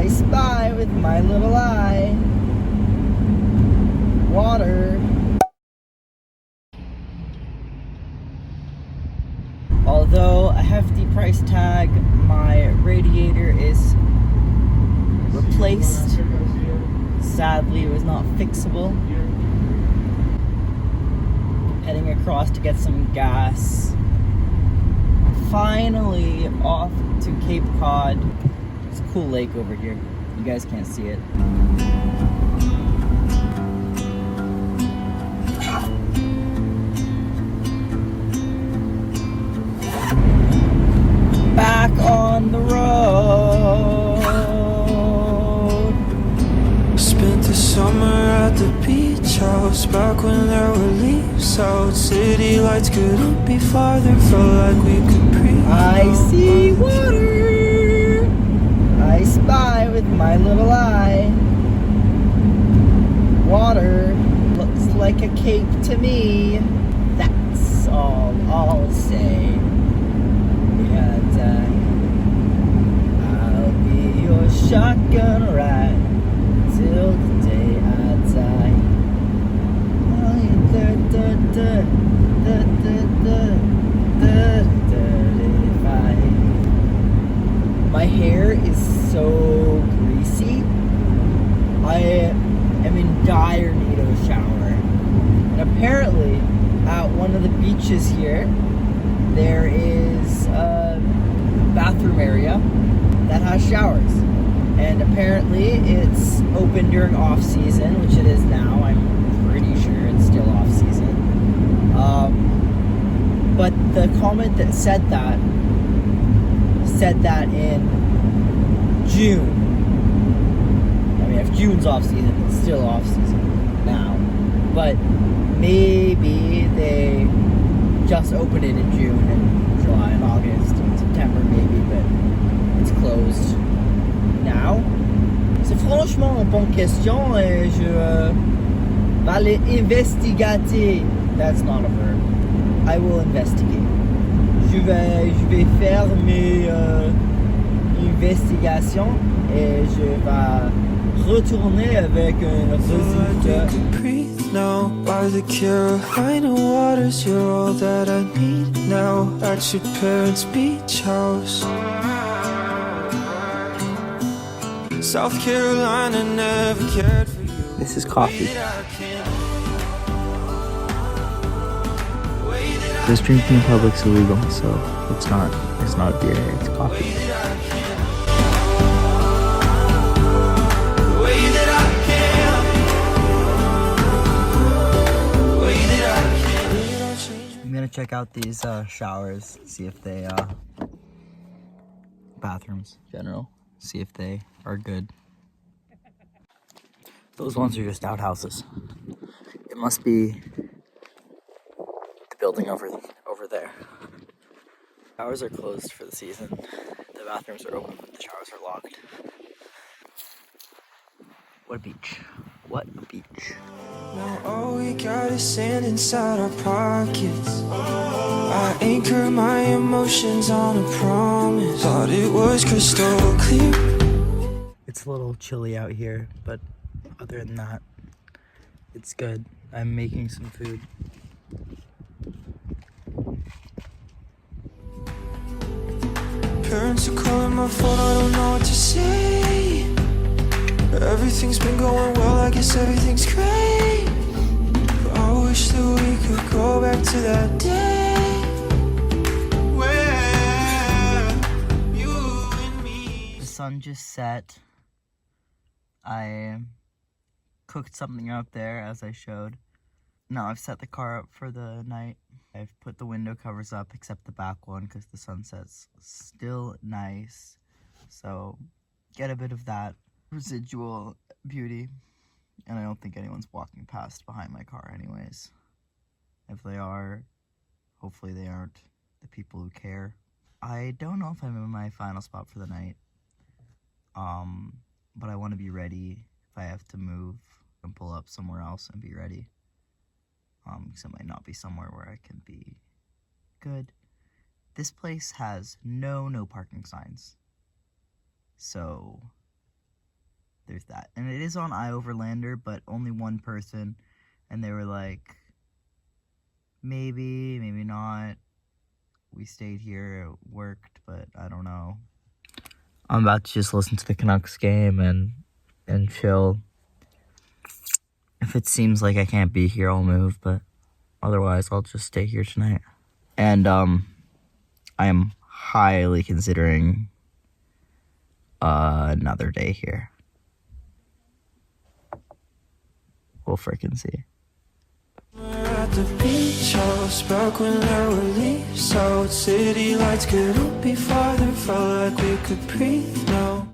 I spy with my little eye water. Although a hefty price tag, my radiator is replaced. Sadly, it was not fixable. Heading across to get some gas. Finally off to Cape Cod. It's a cool lake over here. You guys can't see it. Back on the road. Spent the summer at the beach house, back when there were leaves out. City lights couldn't be farther, felt like we could breathe. I see water. I spy with my little eye water. Looks like a cape to me. That's all I'll say. I'll be your shotgun ride till the day I die. My hair is so greasy. I am in dire need of a shower. And apparently, at one of the beaches here, there is a bathroom area that has showers, and apparently it's open during off season, which it is now. I'm pretty sure it's still off season. But the comment that said that in June. I mean, if June's off season, it's still off season now. But maybe they just opened it in June and July and August and September maybe, but it's closed now. C'est franchement une bonne question et je vais aller investigater. That's not a verb. I will investigate. Je vais faire mes investigations et je vais retourner avec un résultat. Now by the Carolina waters, you're all that I need now. At your parents' beach house, South Carolina never cared for you. This is coffee. This drinking in public is illegal, so it's not beer, it's coffee. I'm gonna check out these showers, see if they bathrooms general, see if they are good. Those ones are just outhouses. It must be the building over there. Showers are closed for the season. The bathrooms are open, but the showers are locked. What a beach. What a beach. Now all we got is sand inside our pockets. I anchor my emotions on a promise. Thought it was crystal clear. It's a little chilly out here, but other than that, it's good. I'm making some food. Parents are calling my phone, I don't know what to say. Everything's been going well, I guess everything's great. But I wish that we could go back to that day where you and me. The sun just set. I cooked something out there as I showed. Now I've set the car up for the night. I've put the window covers up except the back one because the sunset's still nice. So get a bit of that residual beauty. And I don't think anyone's walking past behind my car anyways. If they are, hopefully they aren't the people who care. I don't know if I'm in my final spot for the night. But I want to be ready if I have to move and pull up somewhere else and be ready. Because it might not be somewhere where I can be good. This place has no parking signs. So there's that. And it is on iOverlander, but only one person. And they were like, maybe, maybe not. We stayed here, it worked, but I don't know. I'm about to just listen to the Canucks game and chill. If it seems like I can't be here, I'll move, but otherwise I'll just stay here tonight. And I am highly considering another day here. We'll frickin' see. We're at the beach house back when there were leaves out. City lights couldn't be farther, felt like we could breathe now.